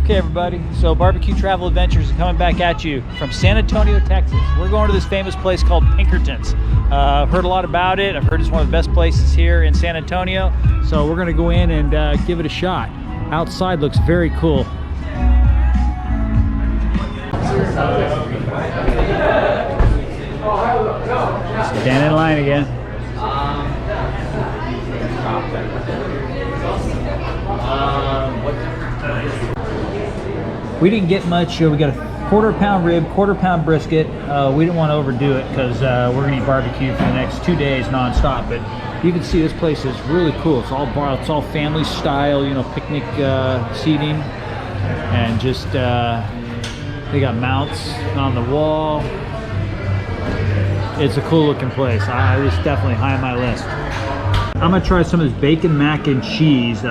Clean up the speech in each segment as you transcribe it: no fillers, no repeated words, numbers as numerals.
Okay everybody, so Barbecue Travel Adventures is coming back at you from San Antonio, Texas. We're going to this famous place called Pinkertons. I've heard a lot about it. I've heard it's one of the best places here in San Antonio. So we're gonna go in and give it a shot. Outside looks very cool. Stand in line again. We didn't get much. We got a quarter-pound rib, quarter-pound brisket. We didn't want to overdo it because we're gonna eat barbecue for the next 2 days non-stop. But you can see this place is really cool. It's all bar, it's all family style, you know, picnic seating, and just they got mounts on the wall. It's a cool looking place. It's definitely high on my list. I'm gonna try some of this bacon mac and cheese.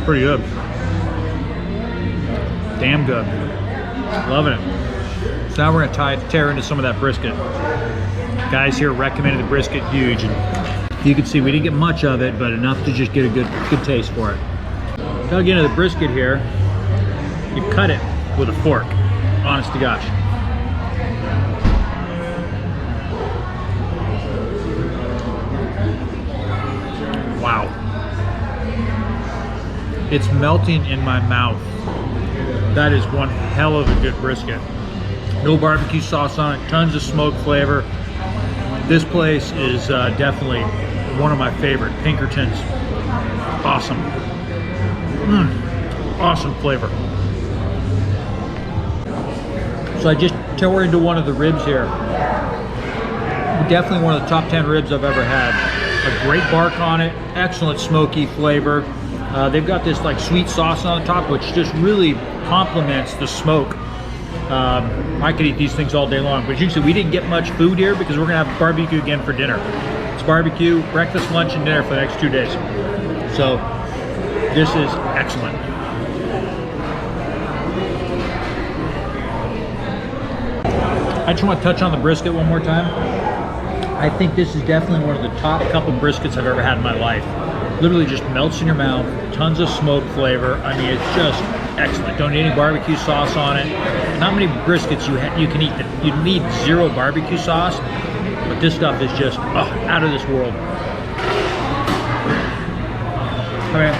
Pretty good. Damn good. Loving it. So now we're gonna tear into some of that brisket. Guys here recommended the brisket huge, and you can see we didn't get much of it, but enough to just get a good taste for it. Gotta get into the brisket here. You cut it with a fork, honest to gosh. Wow. It's melting in my mouth. That is one hell of a good brisket. No barbecue sauce on it, tons of smoke flavor. This place is definitely one of my favorite. Pinkertons, awesome. Awesome flavor. So I just tore into one of the ribs here. Definitely one of the top 10 ribs I've ever had. A great bark on it, excellent smoky flavor. They've got this like sweet sauce on the top, which just really complements the smoke. I could eat these things all day long, but as you can see, we didn't get much food here because we're gonna have barbecue again for dinner. It's barbecue, breakfast, lunch, and dinner for the next 2 days. So this is excellent. I just want to touch on the brisket one more time. I think this is definitely one of the top couple briskets I've ever had in my life. Literally just melts in your mouth, tons of smoke flavor. I mean, it's just excellent. Don't need any barbecue sauce on it. Not many briskets you can eat that you need zero barbecue sauce, but this stuff is just out of this world. I mean,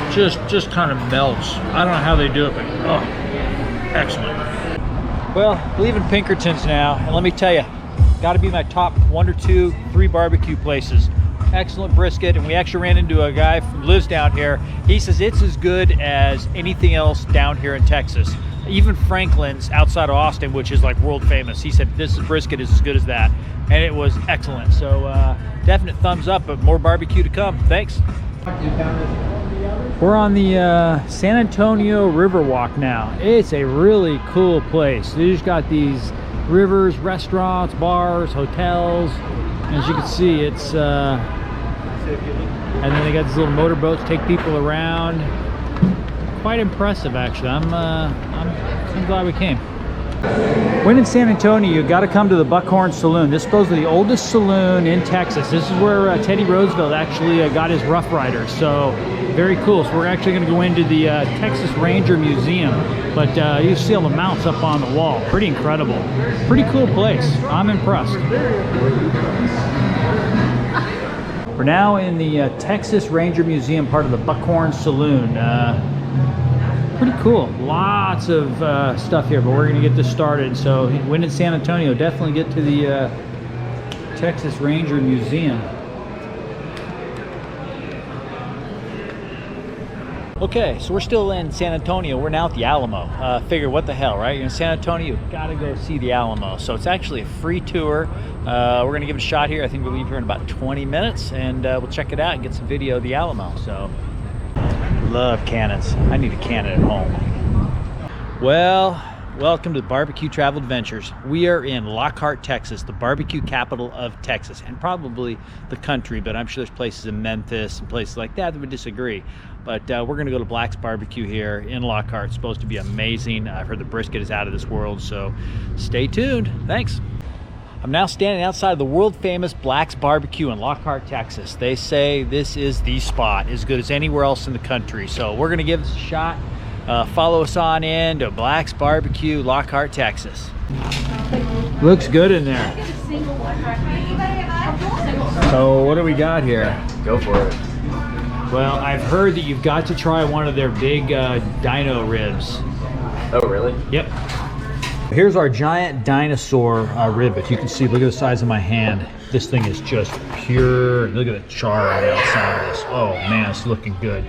just kind of melts. I don't know how they do it, but excellent. Well, leaving Pinkertons now, and let me tell you, got to be my top 1 or 2, 3 barbecue places. Excellent brisket, and we actually ran into a guy who lives down here. He says it's as good as anything else down here in Texas. Even Franklin's outside of Austin, which is like world famous. He said this brisket is as good as that, and it was excellent. So definite thumbs up, but more barbecue to come. Thanks. We're on the San Antonio Riverwalk now. It's a really cool place. They just got these rivers, restaurants, bars, hotels. As you can see, it's and then they got these little motorboats take people around. Quite impressive, actually. I'm glad we came. When in San Antonio, you got to come to the Buckhorn Saloon. This is supposedly the oldest saloon in Texas. This is where Teddy Roosevelt actually got his Rough Riders. So very cool. So we're actually going to go into the Texas Ranger Museum. But you see all the mounts up on the wall. Pretty incredible. Pretty cool place. I'm impressed. We're now in the Texas Ranger Museum, part of the Buckhorn Saloon. Pretty cool. Lots of stuff here, but we're going to get this started. So when in San Antonio, definitely get to the Texas Ranger Museum. Okay, so we're still in San Antonio. We're now at the Alamo. Figure, what the hell, right? You're in San Antonio, you've got to go see the Alamo. So it's actually a free tour. We're going to give it a shot here. I think we'll leave here in about 20 minutes, and we'll check it out and get some video of the Alamo. So, love cannons. I need a cannon at home. Well, welcome to the Barbecue Travel Adventures. We are in Lockhart, Texas, the barbecue capital of Texas, and probably the country, but I'm sure there's places in Memphis and places like that would disagree. But we're gonna go to Blacks BBQ here in Lockhart. It's supposed to be amazing. I've heard the brisket is out of this world, so stay tuned. Thanks. I'm now standing outside the world famous Blacks BBQ in Lockhart, Texas. They say this is the spot, as good as anywhere else in the country. So we're gonna give this a shot. Follow us on in to Blacks BBQ, Lockhart, Texas. Looks good in there. So what do we got here? Go for it. Well, I've heard that you've got to try one of their big dino ribs. Oh, really? Yep. Here's our giant dinosaur rib. If you can see, look at the size of my hand. This thing is just pure. Look at the char right outside of this. Oh man, it's looking good.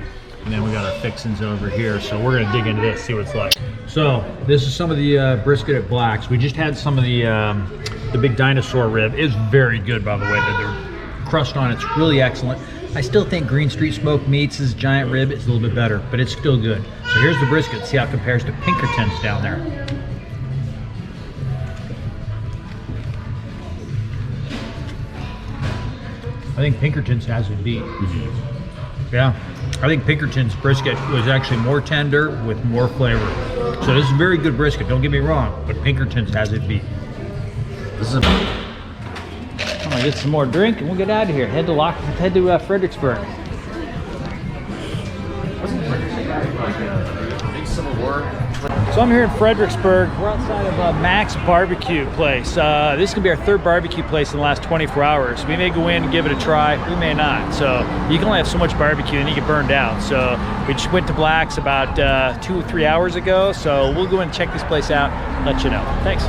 And then we got our fixings over here. So we're gonna dig into this, see what it's like. So this is some of the brisket at Blacks. We just had some of the big dinosaur rib. It's very good, by the way. The crust on it's really excellent. I still think Green Street Smoked Meats' giant rib is a little bit better, but it's still good. So here's the brisket. See how it compares to Pinkertons down there. I think Pinkertons has it beat. Yeah, I think Pinkertons brisket was actually more tender with more flavor. So this is very good brisket, don't get me wrong, but Pinkertons has it beat. This is I'm gonna get some more drink and we'll get out of here. Head to Fredericksburg. big Civil War. So I'm here in Fredericksburg. We're outside of Max Barbecue place. This is gonna be our third barbecue place in the last 24 hours. We may go in and give it a try, we may not. So you can only have so much barbecue and you get burned out. So we just went to Black's about 2 or 3 hours ago. So we'll go in and check this place out, let you know. Thanks.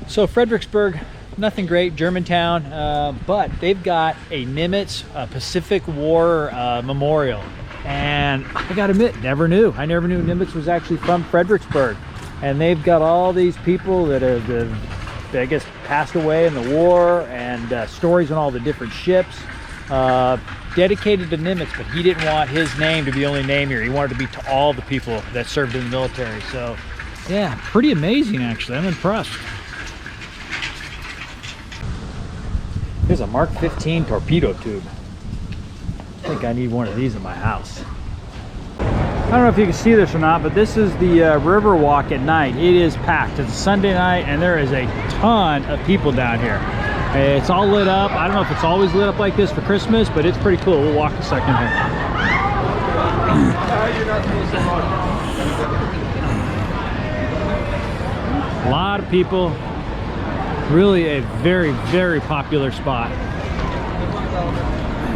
So Fredericksburg, nothing great, Germantown, but they've got a Nimitz Pacific War memorial. And I gotta admit, I never knew Nimitz was actually from Fredericksburg. And they've got all these people that have, I guess, passed away in the war, and stories on all the different ships. Dedicated to Nimitz, but he didn't want his name to be the only name here. He wanted to be to all the people that served in the military. So yeah, pretty amazing actually, I'm impressed. Here's a Mark 15 torpedo tube. I think I need one of these in my house. I don't know if you can see this or not, but this is the river walk at night. It is packed. It's a Sunday night and there is a ton of people down here. It's all lit up. I don't know if it's always lit up like this for Christmas, but it's pretty cool. We'll walk a second here. A lot of people. Really a very, very popular spot.